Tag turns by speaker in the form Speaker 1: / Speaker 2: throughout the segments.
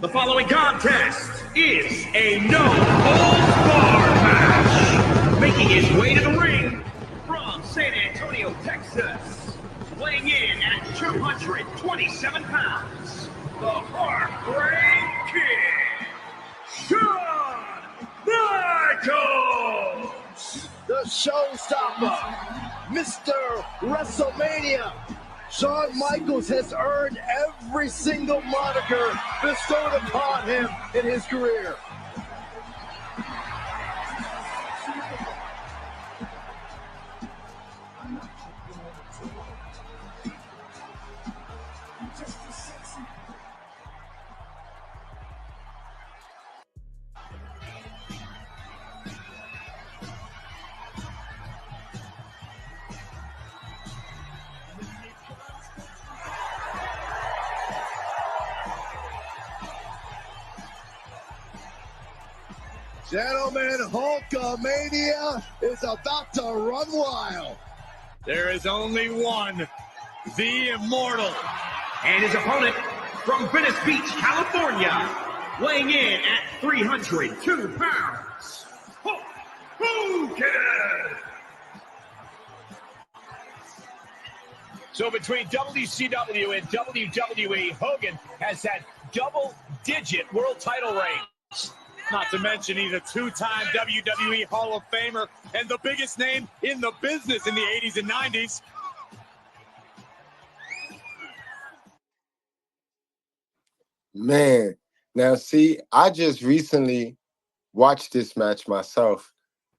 Speaker 1: The following contest is a no-holds-barred match. Making his way to the ring from San Antonio, Texas, weighing in at 227 pounds, the Heartbreak Kid, Shawn Michaels.
Speaker 2: The showstopper, Mr. WrestleMania. Shawn Michaels has earned every single moniker bestowed upon him in his career. Gentlemen, Hulkamania is about to run wild.
Speaker 3: There is only one, the Immortal.
Speaker 1: And his opponent from Venice Beach, California, weighing in at 302 pounds, Hulk Hogan.
Speaker 3: So between WCW and WWE, Hogan has had double-digit world title reigns. Not to mention he's a two-time WWE Hall of Famer and the biggest name in the business in the 80s and 90s.
Speaker 4: Man, now see, I just recently watched this match myself.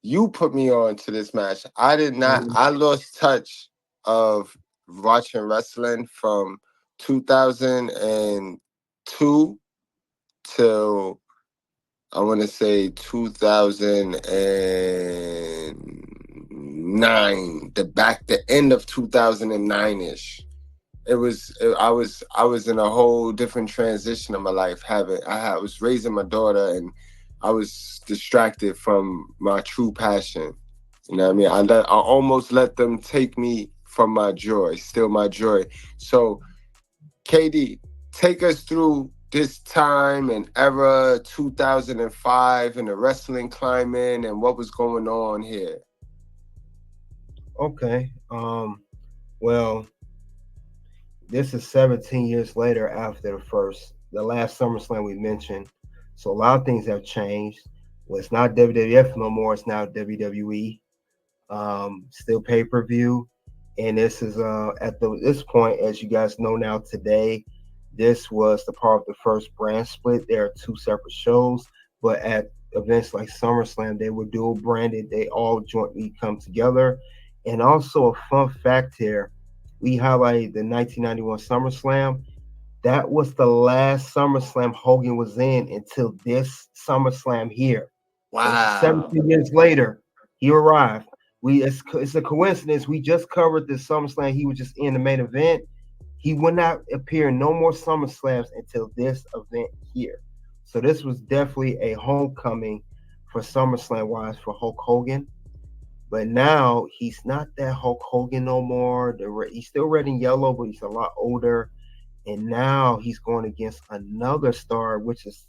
Speaker 4: You put me on to this match. I did not. I lost touch of watching wrestling from 2002 till I want to say 2009, the end of 2009-ish. I was in a whole different transition of my life. I was raising my daughter and I was distracted from my true passion. You know what I mean? I almost let them take me from my joy, steal my joy. So, KD, take us through this time and era, 2005, and the wrestling climate and what was going on here.
Speaker 5: Okay. Well, this is 17 years later after the last SummerSlam we mentioned. So a lot of things have changed. Well, it's not WWF no more. It's now WWE. Still pay-per-view. And this is at this point, as you guys know now today, this was the part of the first brand split. There are two separate shows, but at events like SummerSlam, they were dual branded. They all jointly come together. And also a fun fact here, we highlighted the 1991 SummerSlam. That was the last SummerSlam Hogan was in until this SummerSlam here.
Speaker 4: Wow.
Speaker 5: 17 years later, he arrived. It's a coincidence. We just covered the SummerSlam. He was just in the main event. He would not appear in no more SummerSlams until this event here. So this was definitely a homecoming for SummerSlam-wise for Hulk Hogan. But now he's not that Hulk Hogan no more. He's still red and yellow, but he's a lot older. And now he's going against another star, which is,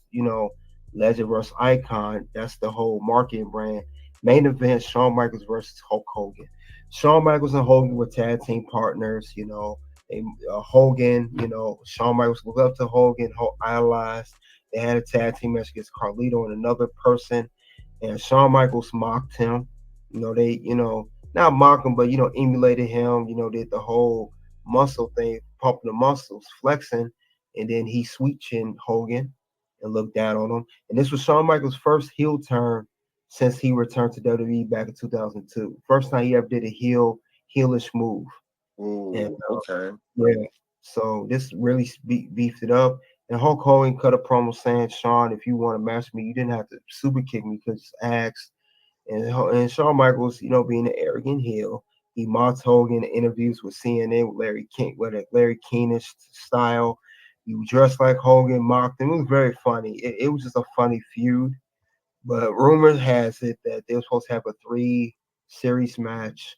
Speaker 5: Legend versus Icon. That's the whole marketing brand. Main event, Shawn Michaels versus Hulk Hogan. Shawn Michaels and Hogan were tag team partners, Hogan, Shawn Michaels looked up to Hogan, idolized. They had a tag team match against Carlito and another person, and Shawn Michaels mocked him. Not mock him, but emulated him. Did the whole muscle thing, pumping the muscles, flexing, and then he sweet chin Hogan and looked down on him. And this was Shawn Michaels' first heel turn since he returned to WWE back in 2002. First time he ever did a heelish move.
Speaker 4: Ooh,
Speaker 5: And,
Speaker 4: okay.
Speaker 5: Yeah. So this really beefed it up. And Hulk Hogan cut a promo saying, Shawn, if you want to match me, you didn't have to super kick me, because just ask. And Shawn Michaels, being an arrogant heel, he mocked Hogan in interviews with CNN with Larry King-ish style. You dressed like Hogan, mocked him. It was very funny. It was just a funny feud. But rumor has it that they were supposed to have a 3-series match.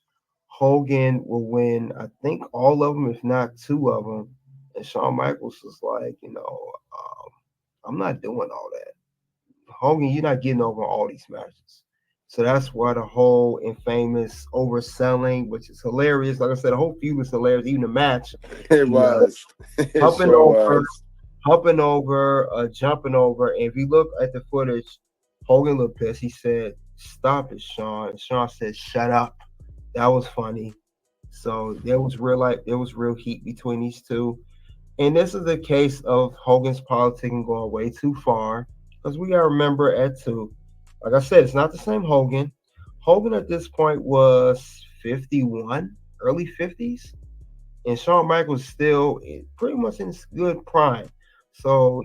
Speaker 5: Hogan will win, I think, all of them, if not 2 of them. And Shawn Michaels was like, I'm not doing all that. Hogan, you're not getting over all these matches. So that's why the whole infamous overselling, which is hilarious. Like I said, the whole feud was hilarious. Even the match,
Speaker 4: It was. It
Speaker 5: hopping
Speaker 4: sure
Speaker 5: over,
Speaker 4: was.
Speaker 5: jumping over. And if you look at the footage, Hogan looked pissed. He said, "Stop it, Shawn." And Shawn said, "Shut up." That was funny. So there was real heat between these two. And this is a case of Hogan's politicking going way too far. Because we gotta remember like I said, it's not the same Hogan. Hogan at this point was 51, early 50s, and Shawn Michaels still pretty much in his good prime. So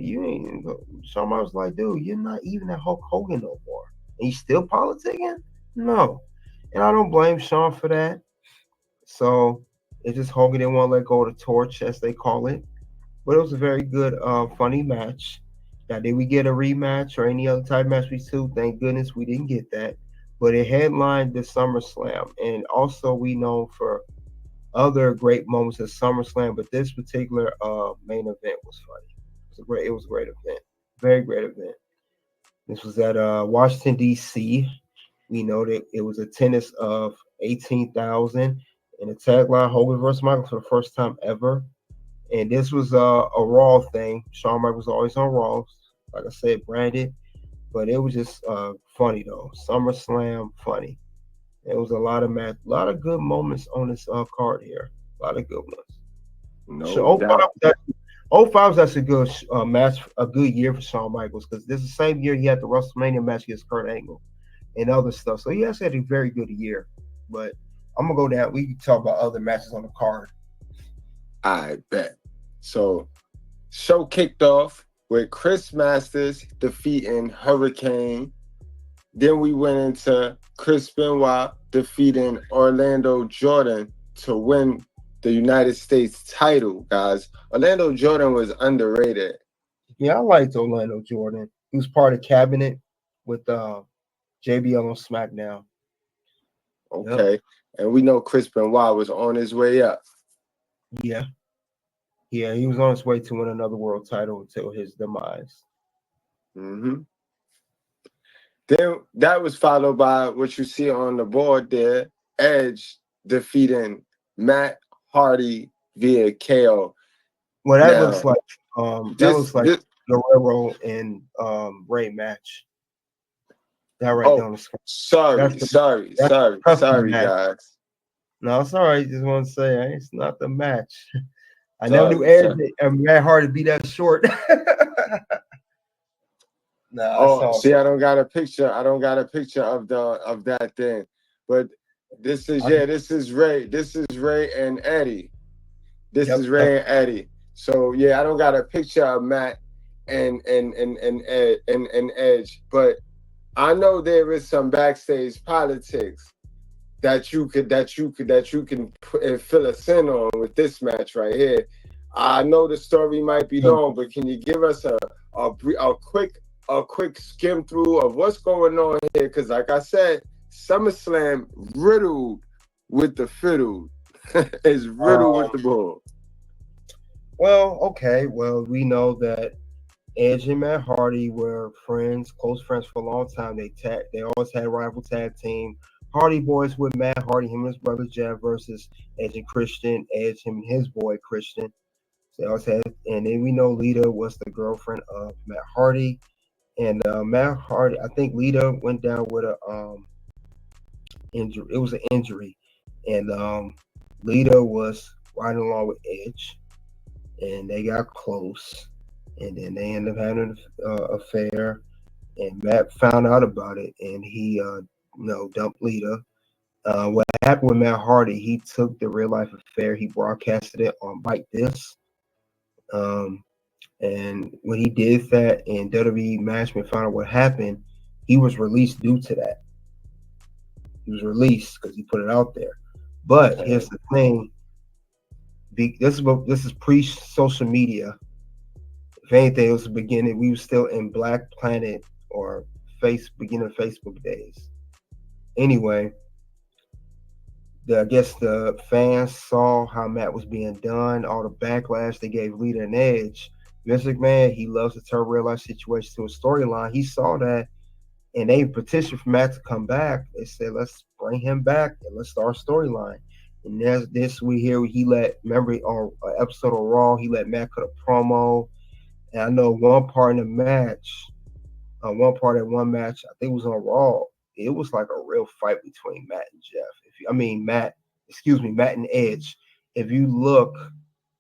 Speaker 5: Shawn Michaels like, dude, you're not even at Hulk Hogan no more. And you still politicking? No. And I don't blame Shawn for that. So it's just Hogan didn't want to let go of the torch, as they call it. But it was a very good, funny match. Now, did we get a rematch or any other type match we too? Thank goodness we didn't get that. But it headlined the SummerSlam, and also we know for other great moments at SummerSlam. But this particular main event was funny. It was a great event, very great event. This was at Washington D.C. We know that it was attendance of 18,000, and the tagline Hogan versus Michaels for the first time ever. And this was a Raw thing. Shawn Michaels was always on Raw, like I said, branded. But it was just funny though. SummerSlam funny. It was a lot of good moments on this card here. A lot of good ones.
Speaker 4: No doubt.
Speaker 5: 05 was actually a good match, a good year for Shawn Michaels, because this is the same year he had the WrestleMania match against Kurt Angle and other stuff. So he actually had a very good year. But I'm gonna go down. We can talk about other matches on the card.
Speaker 4: I bet. So, show kicked off with Chris Masters defeating Hurricane. Then we went into Chris Benoit defeating Orlando Jordan to win the United States title, guys. Orlando Jordan was underrated.
Speaker 5: Yeah, I liked Orlando Jordan. He was part of Cabinet with JBL on SmackDown.
Speaker 4: Okay. Yep. And we know Chris Benoit was on his way up.
Speaker 5: Yeah. Yeah, he was on his way to win another world title until his demise.
Speaker 4: Mm-hmm. Then that was followed by what you see on the board there, Edge defeating Matt Hardy via KO.
Speaker 5: Well, that looks like Guerrero and Ray match. That right there on the screen.
Speaker 4: Sorry, guys.
Speaker 5: No, it's all right. Just want to say it's not the match. I never knew Edge and Matt Hardy be that short.
Speaker 4: See, I don't got a picture. I don't got a picture of that thing. But this is Ray. This is Ray and Eddie. This is Ray and Eddie. So yeah, I don't got a picture of Matt and Edge. But I know there is some backstage politics that you can fill us in on with this match right here. I know the story might be long, but can you give us a quick skim through of what's going on here? Because like I said, SummerSlam riddled with the fiddle. It's riddled with the bull.
Speaker 5: Well, okay. Well, we know that Edge and Matt Hardy were close friends for a long time. They always had a rival tag team. Hardy Boys with Matt Hardy, him and his brother Jeff versus Edge and Christian. Edge, him and his boy Christian. So they always had, and then we know Lita was the girlfriend of Matt Hardy. And Matt Hardy, I think Lita went down with a injury. It was an injury, and Lita was riding along with Edge, and they got close, and then they ended up having an affair. And Matt found out about it, and he, dumped Lita. What happened with Matt Hardy? He took the real life affair. He broadcasted it on Like This. And when he did that and WWE management found out what happened, he was released due to that. He was released because he put it out there. But here's the thing. This is pre-social media. If anything, it was the beginning. We were still in Black Planet or beginning of Facebook days. Anyway, I guess the fans saw how Matt was being done, all the backlash they gave Lita and Edge. Vince McMahon, he loves to turn real life situations to a storyline. He saw that, and they petitioned for Matt to come back. They said, let's bring him back and let's start a storyline. And there's this we hear he let, remember on an episode of Raw, he let Matt cut a promo. And I know one part in the match, I think it was on Raw, it was like a real fight between Matt and Jeff. Matt and Edge. If you look,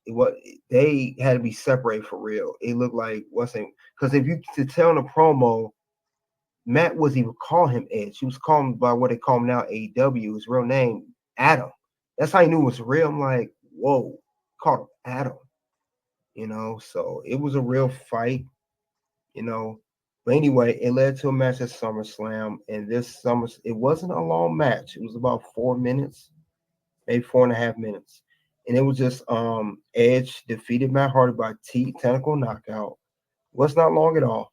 Speaker 5: what they had to be separated for real. It looked like wasn't because if you to tell in a promo, Matt wasn't even calling him Edge. He was calling by what they call him now, AEW, his real name, Adam. That's how he knew it was real. I'm like, whoa, called him Adam. So it was a real fight, But anyway, it led to a match at SummerSlam, and it wasn't a long match. It was about 4 minutes, maybe 4.5 minutes. And it was just Edge defeated Matt Hardy by technical knockout. Was not long at all.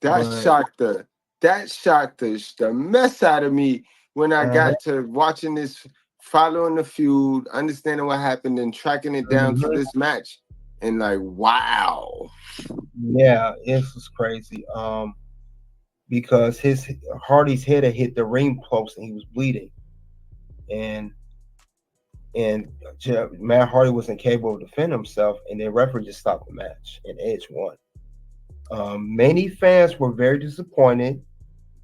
Speaker 4: That shocked the mess out of me when I got to watching this, following the feud, understanding what happened, and tracking it down to this match. And like, wow.
Speaker 5: Yeah, it was crazy. Because Hardy's head had hit the ring post and he was bleeding. And Matt Hardy wasn't capable of defending himself, and the referee just stopped the match, and Edge won. Many fans were very disappointed,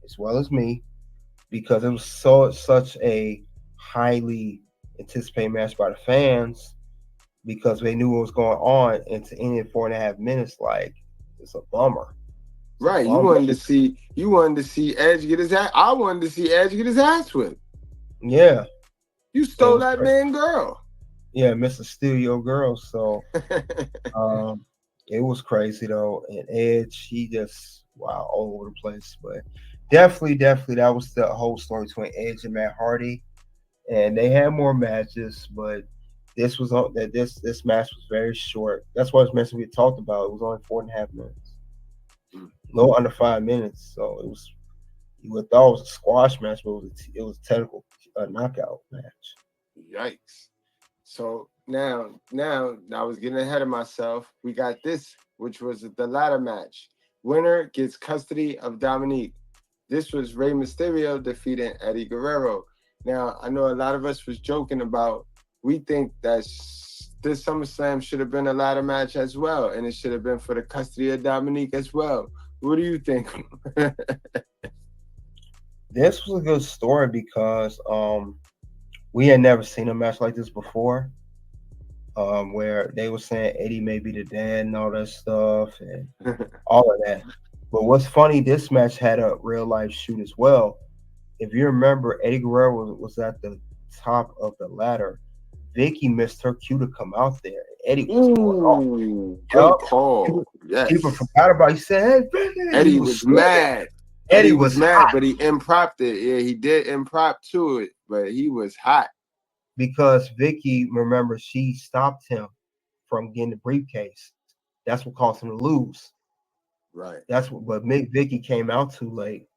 Speaker 5: as well as me, because it was such a highly anticipated match by the fans, because they knew what was going on, and to end in 4.5 minutes, like, it's a bummer.
Speaker 4: Right, you wanted to see Edge get his ass. I wanted to see Edge get his ass whipped.
Speaker 5: Yeah.
Speaker 4: You stole that man girl.
Speaker 5: Yeah, Mr. Steal Your Girl. So it was crazy though. And Edge, he just all over the place. But definitely that was the whole story between Edge and Matt Hardy. And they had more matches, but this match was very short. That's why it's mentioned we talked about. It was only 4.5 minutes. A little under 5 minutes. So it was, you would thought it was a squash match, but it was a technical knockout match.
Speaker 4: Yikes. So now I was getting ahead of myself. We got this, which was the ladder match. Winner gets custody of Dominique. This was Rey Mysterio defeating Eddie Guerrero. Now, I know a lot of us was joking about, we think that this SummerSlam should have been a ladder match as well, and it should have been for the custody of Dominique as well. What do you think?
Speaker 5: This was a good story because we had never seen a match like this before, where they were saying Eddie may be the dad and all that stuff and all of that. But what's funny, this match had a real life shoot as well. If you remember, Eddie Guerrero was at the top of the ladder. Vicky missed her cue to come out there. Eddie was going off.
Speaker 4: Good call. Yes.
Speaker 5: People forgot about it. He said, hey,
Speaker 4: Eddie was mad. Eddie was mad, hot. But he impromped it. Yeah, he did improp to it, but he was hot.
Speaker 5: Because Vicky, remember, she stopped him from getting the briefcase. That's what caused him to lose.
Speaker 4: Right.
Speaker 5: But Vicky came out way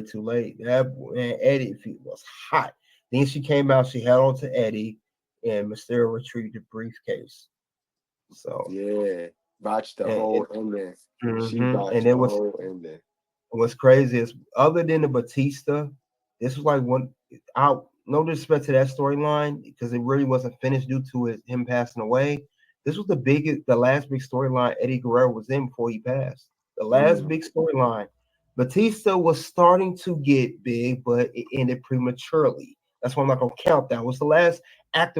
Speaker 5: too late. That man, Eddie was hot. Then she came out, she held on to Eddie, and Mysterio retrieved the briefcase. So
Speaker 4: yeah, botched the whole ending. She botched the whole ending.
Speaker 5: What's crazy is, other than the Batista, this was like no disrespect to that storyline, because it really wasn't finished due to him passing away. This was the last big storyline Eddie Guerrero was in before he passed. The last big storyline. Batista was starting to get big, but it ended prematurely. That's why I'm not gonna count that. It was the last active